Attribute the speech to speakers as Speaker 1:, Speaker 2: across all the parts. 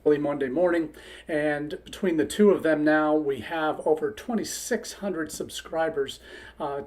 Speaker 1: Monday morning, and between the two of them now we have over 2,600 subscribers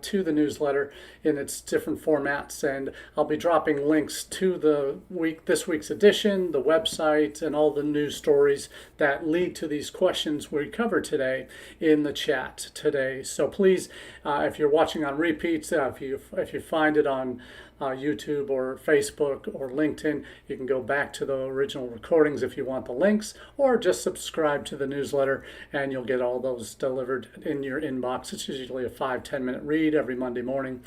Speaker 1: to the newsletter in its different formats, and I'll be dropping links to this week's edition, the website, and all the news stories that lead to these questions we cover today in the chat today. So please, if you're watching on repeats, if you find it on YouTube or Facebook or LinkedIn, you can go back to the original recordings if you want the links, or just subscribe to the newsletter and you'll get all those delivered in your inbox. It's usually a 5-10 minute read every Monday morning.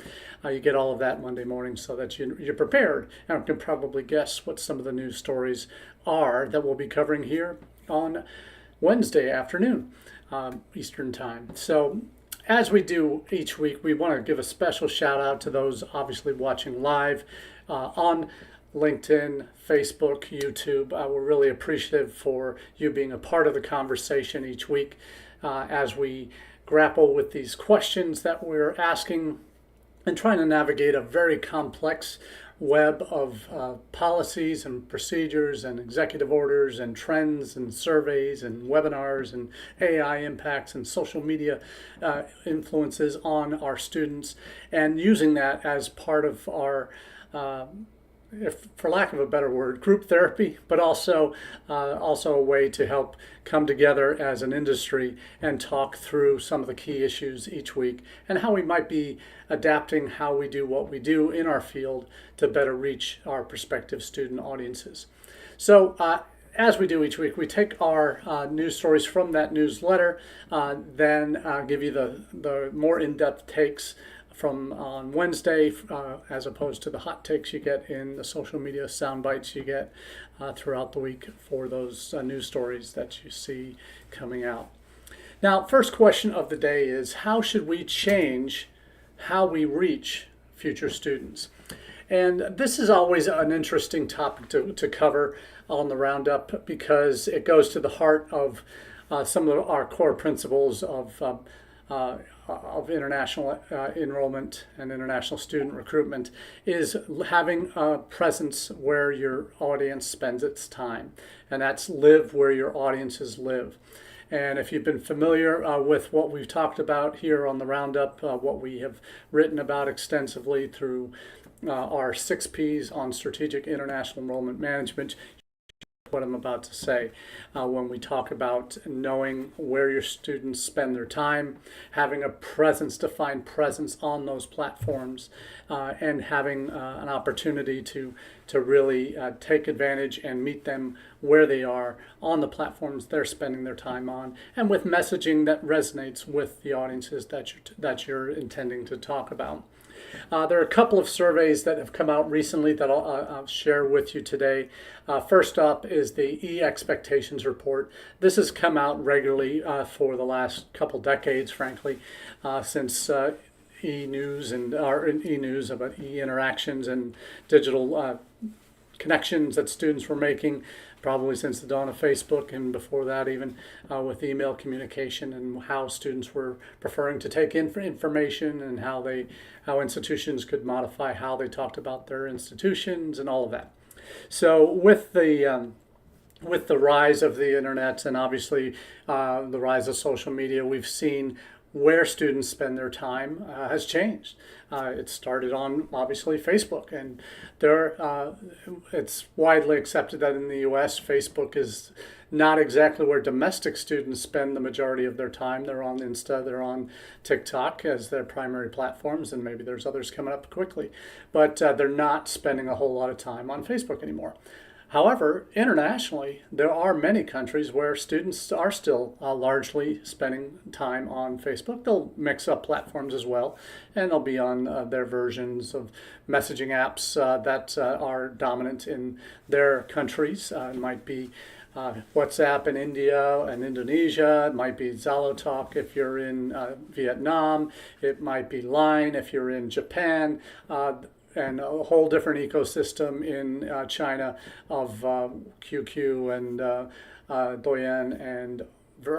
Speaker 1: You get all of that Monday morning so that you're prepared and can probably guess what some of the news stories are that we'll be covering here on Wednesday afternoon, Eastern Time. So as we do each week, we want to give a special shout out to those obviously watching live on LinkedIn, Facebook, YouTube. We're really appreciative for you being a part of the conversation each week as we grapple with these questions that we're asking and trying to navigate a very complex web of policies and procedures and executive orders and trends and surveys and webinars and AI impacts and social media influences on our students, and using that as part of our if, for lack of a better word, group therapy, but also a way to help come together as an industry and talk through some of the key issues each week and how we might be adapting how we do what we do in our field to better reach our prospective student audiences. So as we do each week, we take our news stories from that newsletter, then give you the more in-depth takes from on Wednesday, as opposed to the hot takes you get in the social media sound bites you get throughout the week for those news stories that you see coming out. Now, first question of the day is, how should we change how we reach future students? And this is always an interesting topic to cover on the Roundup, because it goes to the heart of some of our core principles of international enrollment and international student recruitment, is having a presence where your audience spends its time. And that's live where your audiences live. And if you've been familiar with what we've talked about here on the Roundup, what we have written about extensively through our 6 Ps on strategic international enrollment management, what I'm about to say when we talk about knowing where your students spend their time, having a presence, defined presence on those platforms, and having an opportunity to really take advantage and meet them where they are on the platforms they're spending their time on, and with messaging that resonates with the audiences that you're intending to talk about. There are a couple of surveys that have come out recently that I'll share with you today. First up is the E-Expectations Report. This has come out regularly for the last couple decades, frankly, since e-news about e-interactions and digital connections that students were making, probably since the dawn of Facebook and before that even, with email communication and how students were preferring to take in information and how institutions could modify how they talked about their institutions and all of that. So with the rise of the internet and obviously the rise of social media, we've seen where students spend their time has changed. It started on obviously Facebook, and it's widely accepted that in the U.S. Facebook is not exactly where domestic students spend the majority of their time. They're on Insta, they're on TikTok as their primary platforms, and maybe there's others coming up quickly, but they're not spending a whole lot of time on Facebook anymore. However, internationally, there are many countries where students are still largely spending time on Facebook. They'll mix up platforms as well, and they'll be on their versions of messaging apps that are dominant in their countries. It might be WhatsApp in India and Indonesia. It might be Zalotalk if you're in Vietnam. It might be Line if you're in Japan. And a whole different ecosystem in China of QQ and Douyin and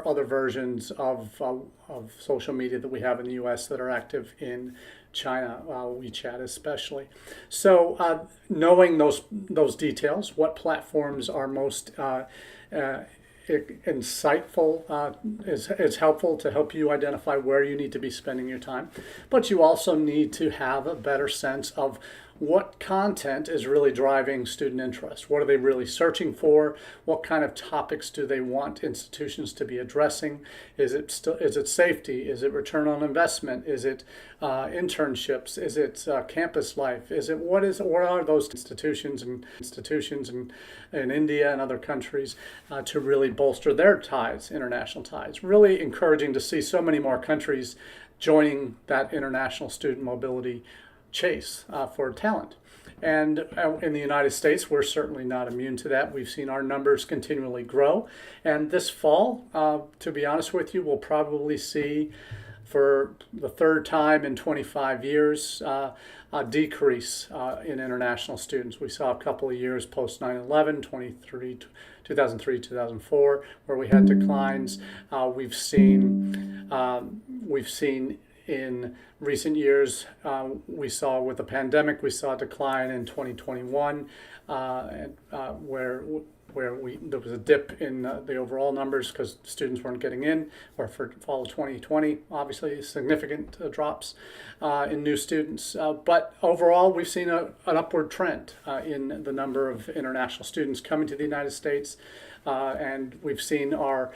Speaker 1: other versions of social media that we have in the U.S. that are active in China, WeChat especially. So knowing those details, what platforms are most insightful is helpful to help you identify where you need to be spending your time. But you also need to have a better sense of what content is really driving student interest. What are they really searching for? What kind of topics do they want institutions to be addressing? Is it safety? Is it return on investment? Is it internships? Is it campus life? What are those institutions in India and other countries to really bolster their ties, international ties? Really encouraging to see so many more countries joining that international student mobility chase for talent. And in the United States, we're certainly not immune to that. We've seen our numbers continually grow. And this fall, to be honest with you, we'll probably see for the third time in 25 years a decrease in international students. We saw a couple of years post 9/11, 2003, 2004, where we had declines. We've seen in recent years, we saw with the pandemic, we saw a decline in 2021, where there was a dip in the overall numbers because students weren't getting in, or for fall of 2020, obviously significant drops in new students. But overall, we've seen an upward trend in the number of international students coming to the United States, and we've seen our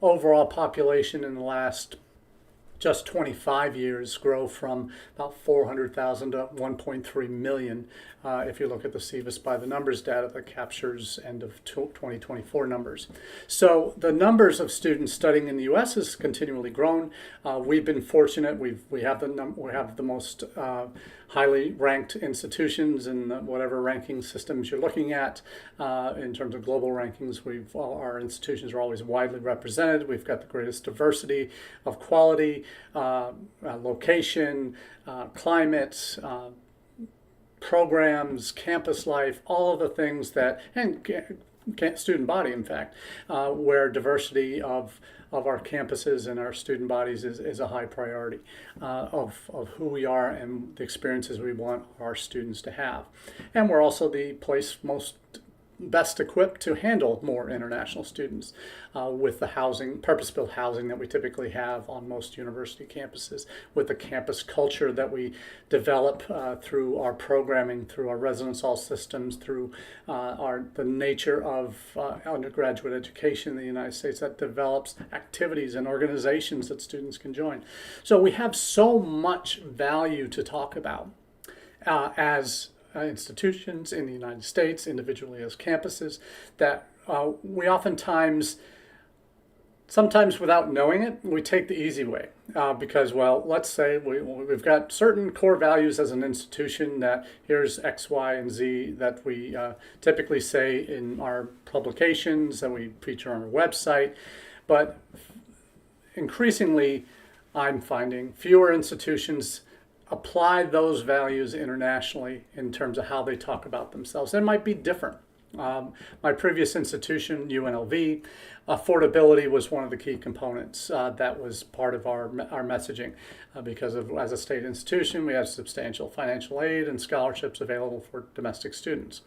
Speaker 1: overall population in the last just 25 years grow from about 400,000 to 1.3 million. If you look at the SEVIS by the numbers data that captures end of 2024 numbers. So the numbers of students studying in the U.S. has continually grown. We've been fortunate. We have the most highly ranked institutions in whatever ranking systems you're looking at. In terms of global rankings, our institutions are always widely represented. We've got the greatest diversity of quality, location, climate, programs, campus life, all of the things and student body, in fact, where diversity of our campuses and our student bodies is a high priority of who we are and the experiences we want our students to have. And we're also the place best equipped to handle more international students with the purpose-built housing that we typically have on most university campuses, with the campus culture that we develop through our programming, through our residence hall systems, through the nature of undergraduate education in the United States that develops activities and organizations that students can join. So we have so much value to talk about as institutions in the United States, individually as campuses, that we sometimes without knowing it, we take the easy way because, well, let's say we've got certain core values as an institution that here's X, Y, and Z that we typically say in our publications that we feature on our website. But increasingly, I'm finding fewer institutions apply those values internationally in terms of how they talk about themselves. It might be different. My previous institution, UNLV, affordability was one of the key components that was part of our messaging because as a state institution, we have substantial financial aid and scholarships available for domestic students.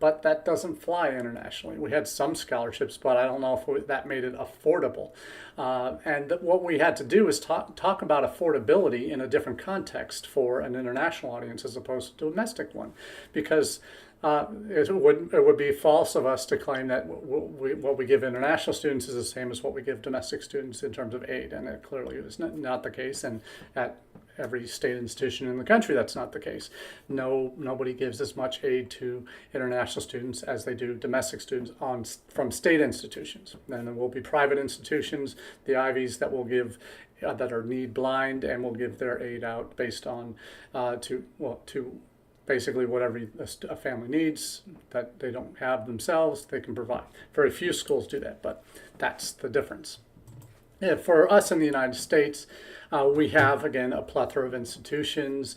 Speaker 1: But that doesn't fly internationally. We had some scholarships, but I don't know if that made it affordable. And what we had to do is talk about affordability in a different context for an international audience as opposed to a domestic one, because it would be false of us to claim that what we give international students is the same as what we give domestic students in terms of aid, and it clearly is not the case. And at every state institution in the country, that's not the case. Nobody gives as much aid to international students as they do domestic students from state institutions. And there will be private institutions, the Ivies, that will give that are need blind and will give their aid out based on to basically whatever a family needs that they don't have themselves, they can provide. Very few schools do that, but that's the difference. Yeah, for us in the United States, we have, again, a plethora of institutions,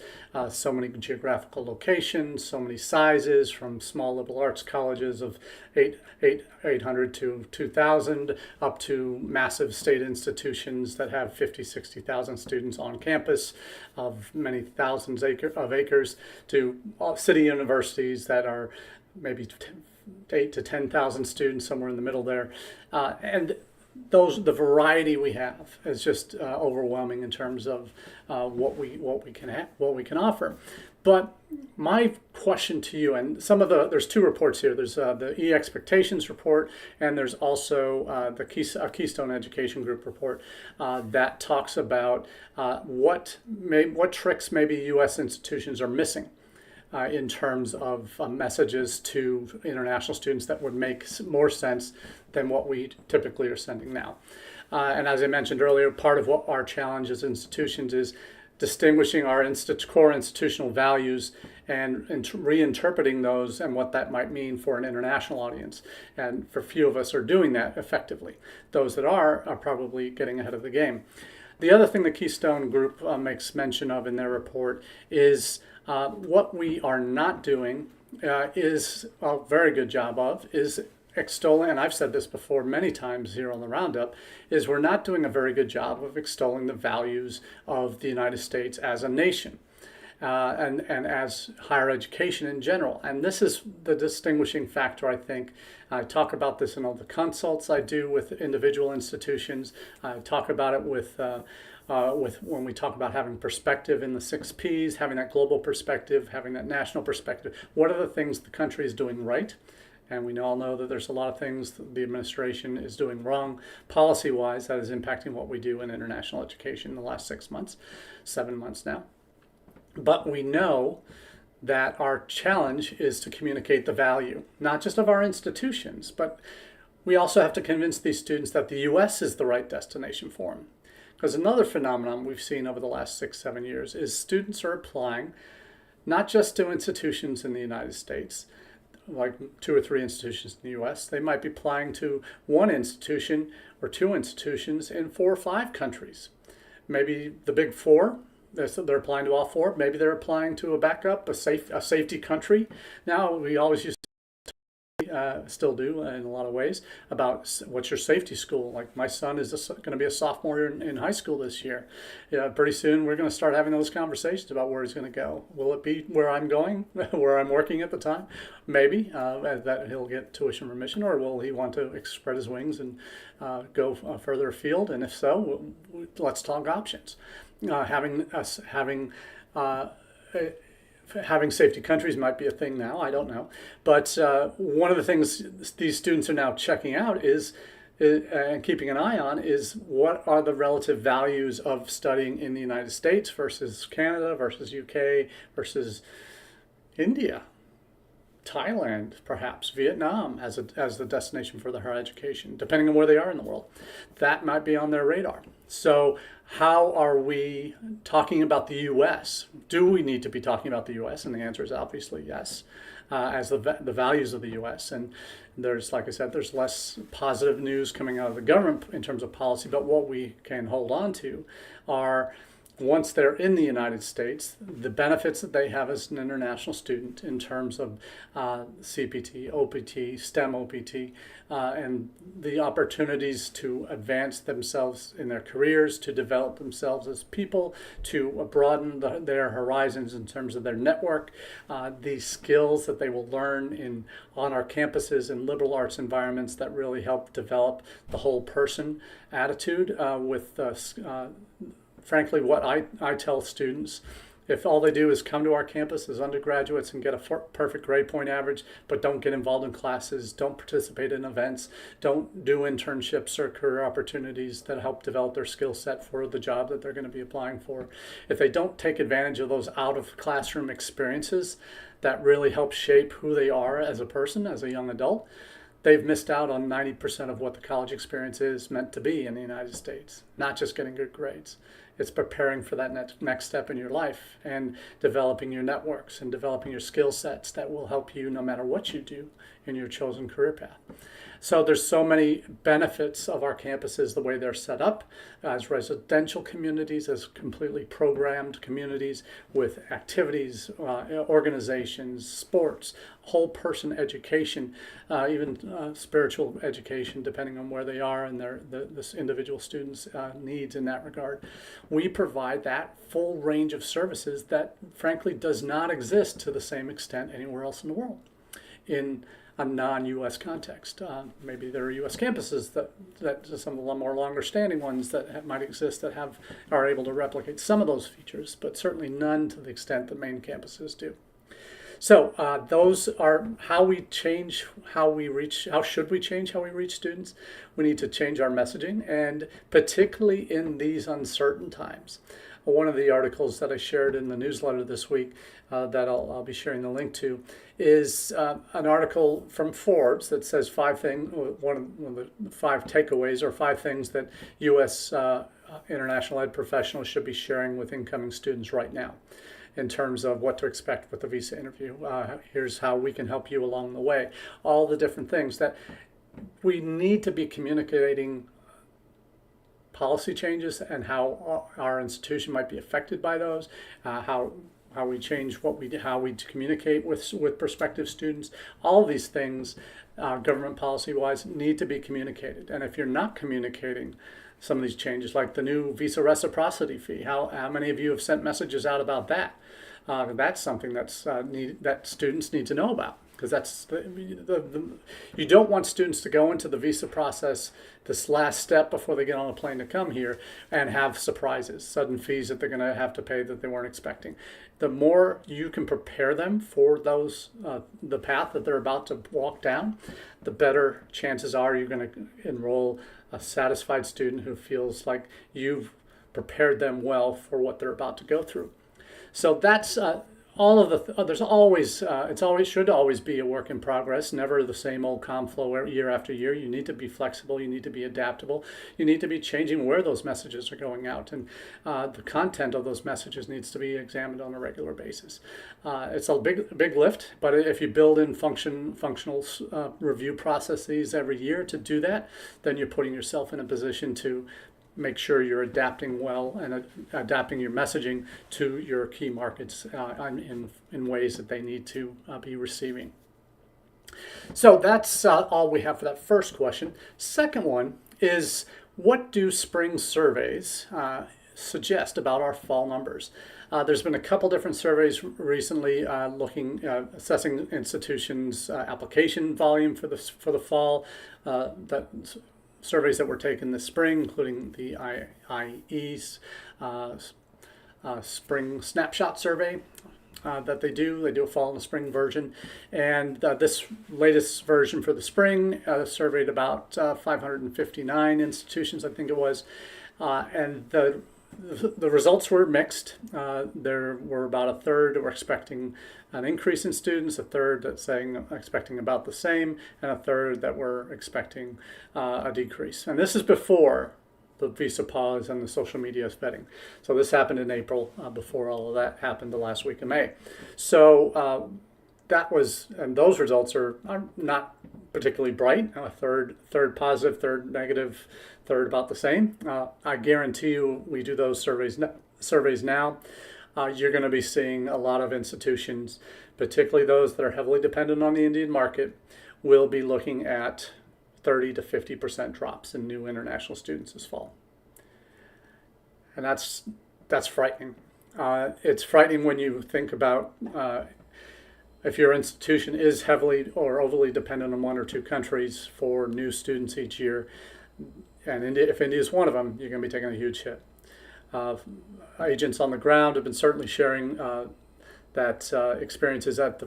Speaker 1: so many geographical locations, so many sizes, from small liberal arts colleges of 800 to 2,000 up to massive state institutions that have 50, 60,000 students on campus of many thousands of acres to city universities that are maybe 8 to 10,000 students, somewhere in the middle there. And the variety we have is just overwhelming in terms of what we can offer. But my question to you, and there's two reports here. There's the E-Expectations report, and there's also a Keystone Education Group report that talks about what tricks maybe U.S. institutions are missing in terms of messages to international students that would make more sense than what we typically are sending now. And as I mentioned earlier, part of what our challenge as institutions is distinguishing our core institutional values and reinterpreting those and what that might mean for an international audience. And for few of us are doing that effectively. Those that are probably getting ahead of the game. The other thing the Keystone Group makes mention of in their report is what we are not doing is a very good job of is extolling, and I've said this before many times here on the Roundup, is we're not doing a very good job of extolling the values of the United States as a nation. And as higher education in general. And this is the distinguishing factor, I think. I talk about this in all the consults I do with individual institutions. I talk about it with when we talk about having perspective in the 6 Ps, having that global perspective, having that national perspective. What are the things the country is doing right? And we all know that there's a lot of things that the administration is doing wrong policy-wise that is impacting what we do in international education in the last 6 months, 7 months now. But we know that our challenge is to communicate the value, not just of our institutions, but we also have to convince these students that the U.S. is the right destination for them. Because another phenomenon we've seen over the last 6, 7 years is students are applying not just to institutions in the United States, like 2 or 3 institutions in the U.S. They might be applying to 1 institution or 2 institutions in 4 or 5 countries. Maybe the big 4. They're applying to all 4. Maybe they're applying to a backup, a safety country. Now, we always used to, still do in a lot of ways, about what's your safety school. Like my son is going to be a sophomore in high school this year. Yeah, pretty soon we're going to start having those conversations about where he's going to go. Will it be where I'm going, where I'm working at the time? Maybe that he'll get tuition remission, or will he want to spread his wings and go further afield? And if so, let's talk options. Having safety countries might be a thing now. I don't know, but one of the things these students are now checking out is and keeping an eye on is what are the relative values of studying in the United States versus Canada versus UK versus India, Thailand, perhaps Vietnam as the destination for their higher education, depending on where they are in the world. That might be on their radar. So how are we talking about the U.S.? Do we need to be talking about the U.S.? And the answer is obviously yes, as the values of the U.S. And there's, like I said, there's less positive news coming out of the government in terms of policy, but what we can hold on to are, once they're in the United States, the benefits that they have as an international student in terms of CPT, OPT, STEM OPT, and the opportunities to advance themselves in their careers, to develop themselves as people, to broaden their horizons in terms of their network, the skills that they will learn on our campuses in liberal arts environments that really help develop the whole person attitude with frankly, what I tell students, if all they do is come to our campus as undergraduates and get a perfect grade point average, but don't get involved in classes, don't participate in events, don't do internships or career opportunities that help develop their skill set for the job that they're going to be applying for, if they don't take advantage of those out of classroom experiences that really help shape who they are as a person, as a young adult, they've missed out on 90% of what the college experience is meant to be in the United States, not just getting good grades. It's preparing for that next step in your life and developing your networks and developing your skill sets that will help you no matter what you do in your chosen career path. So there's so many benefits of our campuses, the way they're set up as residential communities, as completely programmed communities with activities, organizations, sports, whole person education, even spiritual education, depending on where they are and this individual student's needs in that regard. We provide that full range of services that frankly does not exist to the same extent anywhere else in the world in a non-U.S. context. Maybe there are U.S. campuses that some of the more longer-standing ones that might exist that are able to replicate some of those features, but certainly none to the extent that main campuses do. So those are how we change how we reach. How should we change how we reach students? We need to change our messaging, and particularly in these uncertain times. One of the articles that I shared in the newsletter this week that I'll be sharing the link to is an article from Forbes that says one of the 5 takeaways or 5 things that U.S. International ed professionals should be sharing with incoming students right now in terms of what to expect with the visa interview. Here's how we can help you along the way. All the different things that we need to be communicating policy changes and how our institution might be affected by those, how we change how we communicate with prospective students. All these things, government policy-wise, need to be communicated. And if you're not communicating some of these changes, like the new visa reciprocity fee, how many of you have sent messages out about that? That's something that students need to know about, because that's you don't want students to go into the visa process, this last step before they get on a plane to come here, and have surprises, sudden fees that they're going to have to pay that they weren't expecting. The more you can prepare them for the path that they're about to walk down, the better chances are you're going to enroll a satisfied student who feels like you've prepared them well for what they're about to go through. So that's all of the. There's always should always be a work in progress. Never the same old calm flow year after year. You need to be flexible. You need to be adaptable. You need to be changing where those messages are going out, and the content of those messages needs to be examined on a regular basis. It's a big lift, but if you build in functional review processes every year to do that, then you're putting yourself in a position to make sure you're adapting well and adapting your messaging to your key markets in ways that they need to be receiving. So that's all we have for that first question. Second one is, what do spring surveys suggest about our fall numbers? There's been a couple different surveys recently assessing institutions' application volume for the fall. Surveys that were taken this spring, including the IE's spring snapshot survey that they do. They do a fall and a spring version. And this latest version for the spring surveyed about 559 institutions, I think it was. And the results were mixed. There were about a third that were expecting an increase in students, a third that's expecting about the same, and a third that were expecting a decrease. And this is before the visa pause and the social media vetting. So this happened in April, before all of that happened the last week of May. So and those results are not particularly bright. A third positive, third negative, third about the same. I guarantee you, we do those surveys now. You're going to be seeing a lot of institutions, particularly those that are heavily dependent on the Indian market, will be looking at 30 to 50% drops in new international students this fall. And that's frightening. It's frightening when you think about if your institution is heavily or overly dependent on one or two countries for new students each year, and if India is one of them, you're going to be taking a huge hit. Agents on the ground have been certainly sharing that experiences at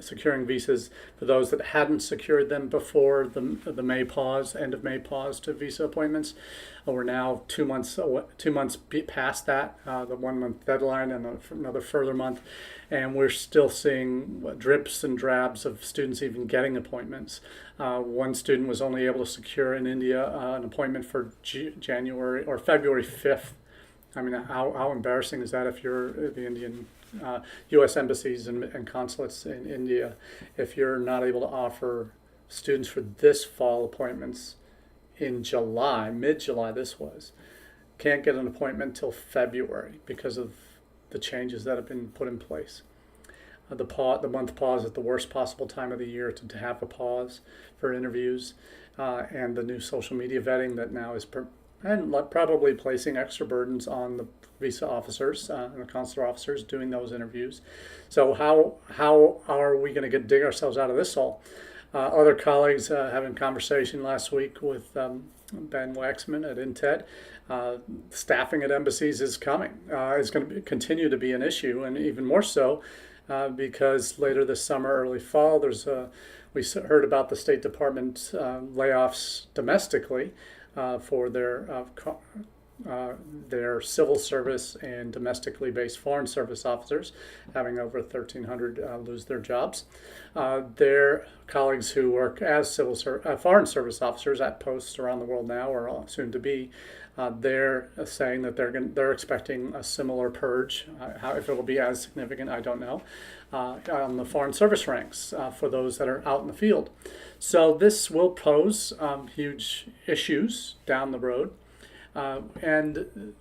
Speaker 1: securing visas for those that hadn't secured them before the May pause, end of May pause to visa appointments. We're now 2 months past that, the 1 month deadline, and another further month, and we're still seeing drips and drabs of students even getting appointments. One student was only able to secure in India an appointment for January or February 5th. I mean, how embarrassing is that if you're the Indian U.S. embassies and consulates in India, if you're not able to offer students for this fall appointments in July, mid-July this was, can't get an appointment till February because of the changes that have been put in place. The month pause is the worst possible time of the year to have a pause for interviews, and the new social media vetting that now is and probably placing extra burdens on the visa officers and the consular officers doing those interviews. So how are we going to dig ourselves out of this hole? Other colleagues having conversation last week with Ben Waxman at Intet. Staffing at embassies is coming. Is going to continue to be an issue, and even more so because later this summer, early fall, we heard about the State Department layoffs domestically for their civil service and domestically based foreign service officers, having over 1,300 lose their jobs. Their colleagues who work as foreign service officers at posts around the world now, or soon to be, they're saying that they're expecting a similar purge. If it will be as significant, I don't know, on the foreign service ranks for those that are out in the field. So this will pose huge issues down the road. And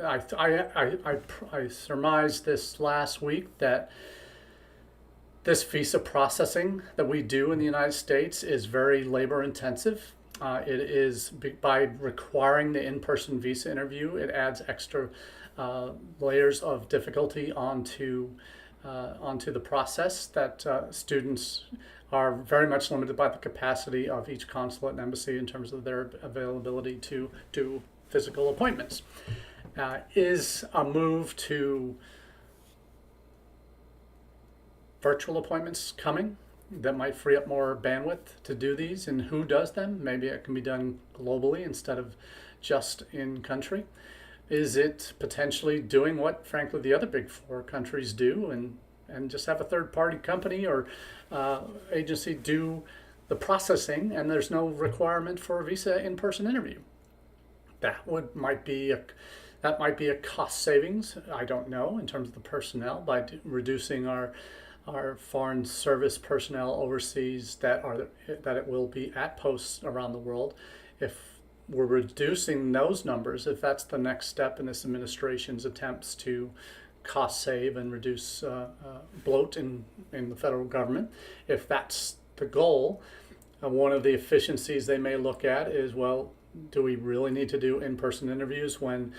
Speaker 1: I surmised this last week that this visa processing that we do in the United States is very labor intensive. It is by requiring the in-person visa interview, it adds extra layers of difficulty onto the process that students are very much limited by the capacity of each consulate and embassy in terms of their availability to do physical appointments. Is a move to virtual appointments coming that might free up more bandwidth to do these? And who does them? Maybe it can be done globally instead of just in country. Is it potentially doing what, frankly, the other big four countries do and just have a third-party company or agency do the processing, and there's no requirement for a visa in-person interview? That might be a cost savings. I don't know, in terms of the personnel, by reducing our foreign service personnel overseas that it will be at posts around the world. If we're reducing those numbers, if that's the next step in this administration's attempts to cost save and reduce bloat in the federal government, if that's the goal, one of the efficiencies they may look at is, well, do we really need to do in-person interviews when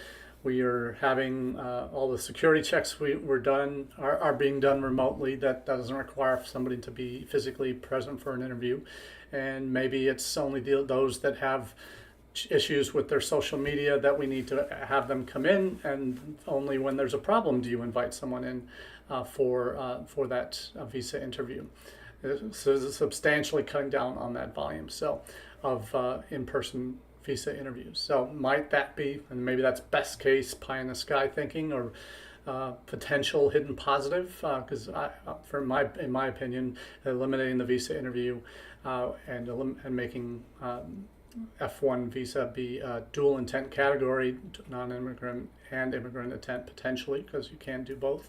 Speaker 1: we are having all the security checks are being done remotely? That doesn't require somebody to be physically present for an interview. And maybe it's only those that have issues with their social media that we need to have them come in, and only when there's a problem do you invite someone in for that visa interview. So it's substantially cutting down on that volume of in-person visa interviews. So might that be, and maybe that's best case pie in the sky thinking, or potential hidden positive, because in my opinion, eliminating the visa interview and making F1 visa be a dual intent category, non-immigrant and immigrant intent potentially, because you can do both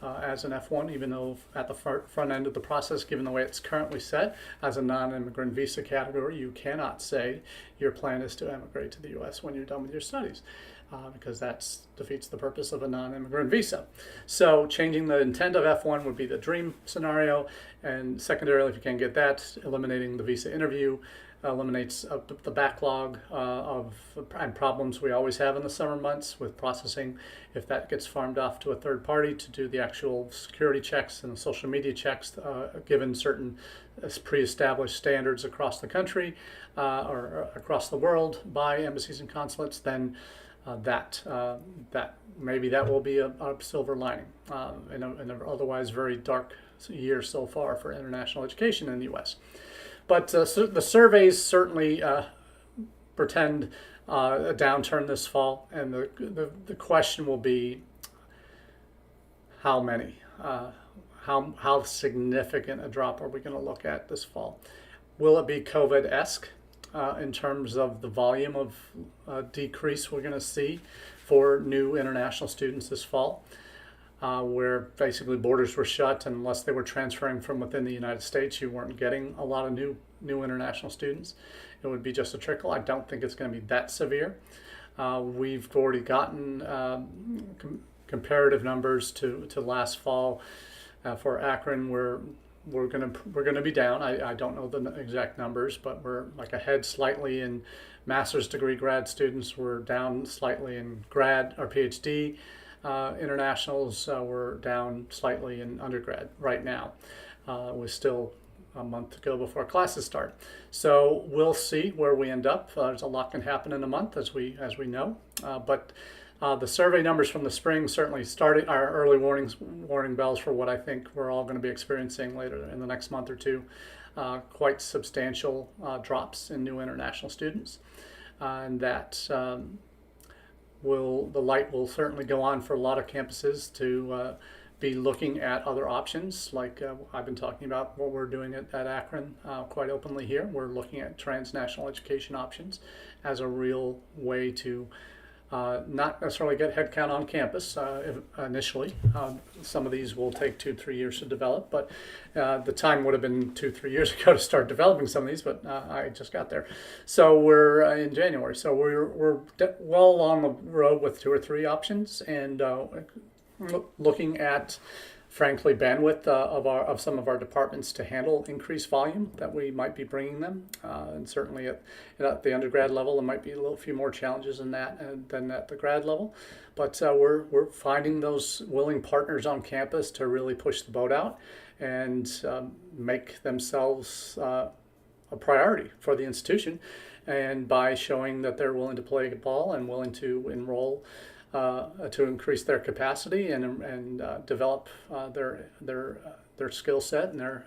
Speaker 1: as an F1, even though at the front end of the process, given the way it's currently set, as a non-immigrant visa category, you cannot say your plan is to emigrate to the U.S. when you're done with your studies, because that defeats the purpose of a non-immigrant visa. So changing the intent of F1 would be the dream scenario, and secondarily, if you can't get that, eliminating the visa interview eliminates the backlog and problems we always have in the summer months with processing. If that gets farmed off to a third party to do the actual security checks and social media checks, given certain pre-established standards across the country or across the world by embassies and consulates, then that maybe that will be a silver lining in an otherwise very dark year so far for international education in the U.S. But the surveys certainly pretend a downturn this fall, and the question will be how many, how significant a drop are we going to look at this fall? Will it be COVID-esque in terms of the volume of decrease we're going to see for new international students this fall? where basically borders were shut, and unless they were transferring from within the United States, you weren't getting a lot of new international students. It would be just a trickle. I don't think it's going to be that severe. We've already gotten comparative numbers to last fall for Akron. We're gonna be down. I don't know the exact numbers, but we're like ahead slightly in master's degree grad students. We're down slightly in grad or PhD internationals. We're down slightly in undergrad right now. We're still a month to go before classes start, so we'll see where we end up. There's a lot can happen in a month, as we know, but the survey numbers from the spring certainly started our early warning bells for what I think we're all going to be experiencing later in the next month or two. Quite substantial drops in new international students, and that the light will certainly go on for a lot of campuses to be looking at other options, like I've been talking about what we're doing at Akron quite openly here. We're looking at transnational education options as a real way to not necessarily get headcount on campus initially. Some of these will take 2-3 years to develop, but the time would have been 2-3 years ago to start developing some of these, but I just got there. So we're in January, so we're well along the road with 2 or 3 options, and looking at, frankly, bandwidth of some of our departments to handle increased volume that we might be bringing them, and certainly at the undergrad level there might be a few more challenges in that than at the grad level, but we're finding those willing partners on campus to really push the boat out and make themselves a priority for the institution, and by showing that they're willing to play ball and willing to enroll to increase their capacity and develop their skill set and their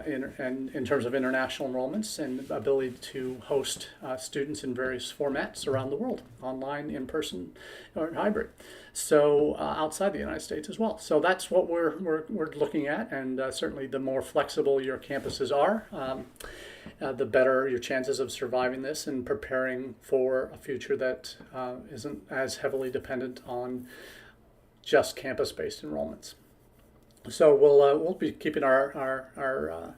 Speaker 1: in terms of international enrollments and ability to host students in various formats around the world, online, in person, or hybrid. So outside the United States as well. So that's what we're looking at, and certainly the more flexible your campuses are, the better your chances of surviving this and preparing for a future that isn't as heavily dependent on just campus-based enrollments. So we'll be keeping our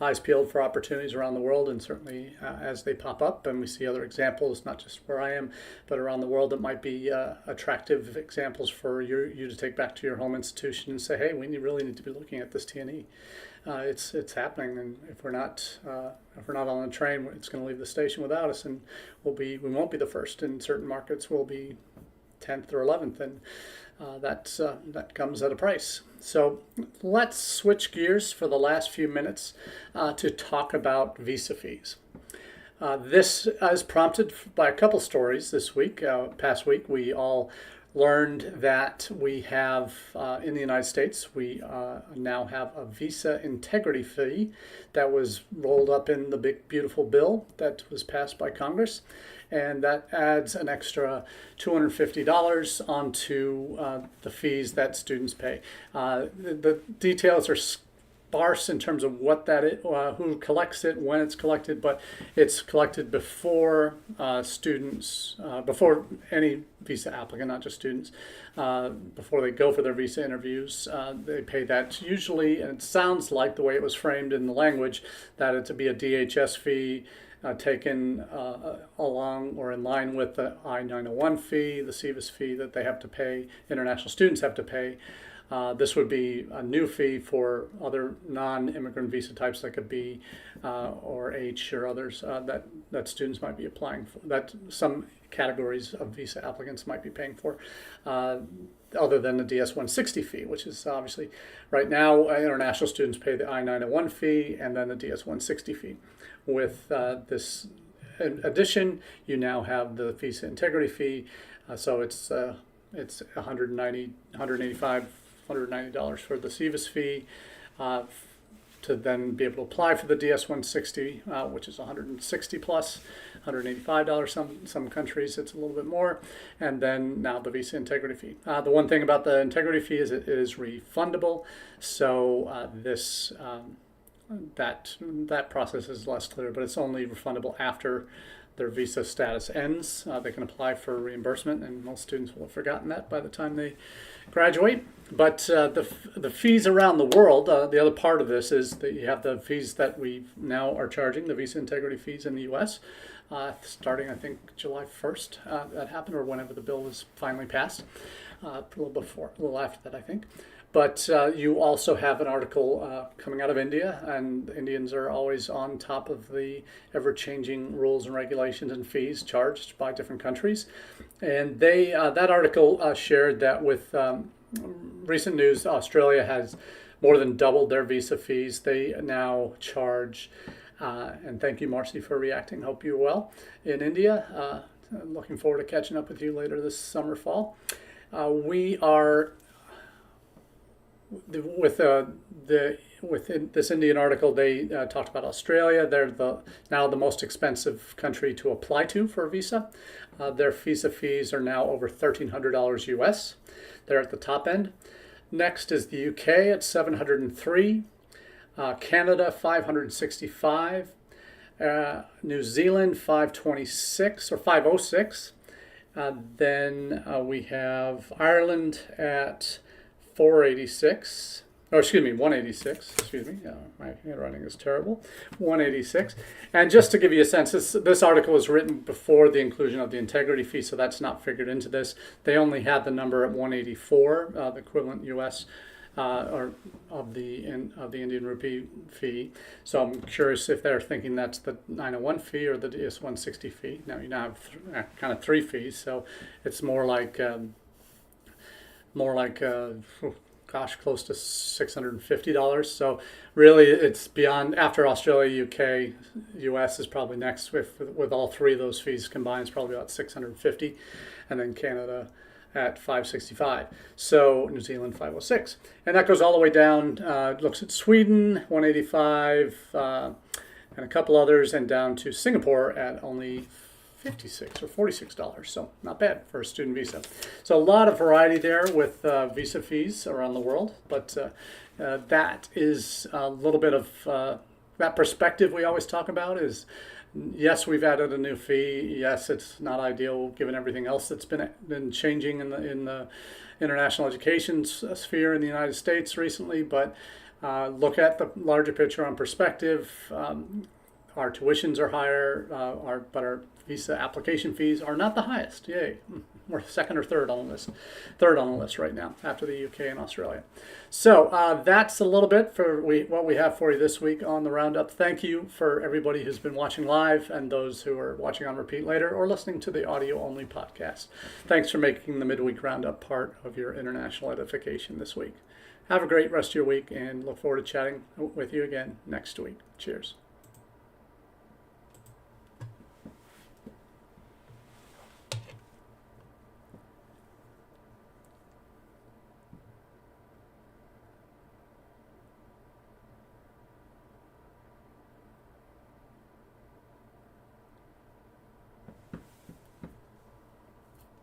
Speaker 1: eyes peeled for opportunities around the world, and certainly as they pop up and we see other examples, not just where I am, but around the world, that might be attractive examples for you to take back to your home institution and say, hey, we really need to be looking at this T&E. It's happening, and if we're not on the train, it's going to leave the station without us, and we won't be the first. In certain markets, we'll be 10th or 11th, and that comes at a price. So let's switch gears for the last few minutes to talk about visa fees. This is prompted by a couple stories this week. Past week, we all learned that we have, in the United States, we now have a visa integrity fee that was rolled up in the big, beautiful bill that was passed by Congress. And that adds an extra $250 onto the fees that students pay. The details are sparse in terms of what that is, who collects it, when it's collected, but it's collected before students, before any visa applicant, not just students, before they go for their visa interviews. They pay that usually, and it sounds like the way it was framed in the language, that it to be a DHS fee taken along or in line with the I-901 fee, the SEVIS fee that they have to pay, international students have to pay. This would be a new fee for other non-immigrant visa types like a B or H or others that students might be applying for, that some categories of visa applicants might be paying for, other than the DS-160 fee, which is obviously right now international students pay the I-901 fee and then the DS-160 fee. With this addition, you now have the visa integrity fee, so it's $185, $190 for the SEVIS fee, to then be able to apply for the DS-160, which is $160 plus, $185. Some countries it's a little bit more, and then now the visa integrity fee. The one thing about the integrity fee is it is refundable, so this that process is less clear, but it's only refundable after their visa status ends. They can apply for reimbursement, and most students will have forgotten that by the time they graduate. But the fees around the world, the other part of this is that you have the fees that we now are charging, the visa integrity fees in the U.S., starting, I think, July 1st. That happened, or whenever the bill was finally passed, a little after that, I think. But you also have an article coming out of India, and Indians are always on top of the ever-changing rules and regulations and fees charged by different countries. And that article shared that with recent news, Australia has more than doubled their visa fees. They now charge, and thank you, Marcy, for reacting. Hope you're well in India. Looking forward to catching up with you later this summer, fall. We are within this Indian article, they talked about Australia. They're now the most expensive country to apply to for a visa. Their visa fees are now over $1,300 US. They're at the top end. Next is the UK at $703, Canada $565, New Zealand $526 or $506. Then we have Ireland at 486, or excuse me, 186, excuse me, my handwriting is terrible, 186. And just to give you a sense, this article was written before the inclusion of the integrity fee, so that's not figured into this. They only had the number at 184, the equivalent US or of the Indian rupee fee. So I'm curious if they're thinking that's the 901 fee or the DS 160 fee. Now you now have kind of three fees, so it's more like close to $650. So really it's beyond. After Australia, UK, US is probably next with all three of those fees combined. It's probably about $650, and then Canada at $565. So New Zealand $506, and that goes all the way down. Looks at Sweden $185, and a couple others, and down to Singapore at only $56 or $46, so not bad for a student visa. So a lot of variety there with visa fees around the world, but that is a little bit of that perspective we always talk about is, yes, we've added a new fee. Yes, it's not ideal given everything else that's been changing in the international education sphere in the United States recently, but look at the larger picture on perspective. Our tuitions are higher, but our visa application fees are not the highest. Yay. We're second or third on the list. Third on the list right now after the UK and Australia. So that's a little bit for what we have for you this week on the Roundup. Thank you for everybody who's been watching live and those who are watching on repeat later or listening to the audio-only podcast. Thanks for making the Midweek Roundup part of your international edification this week. Have a great rest of your week and look forward to chatting with you again next week. Cheers.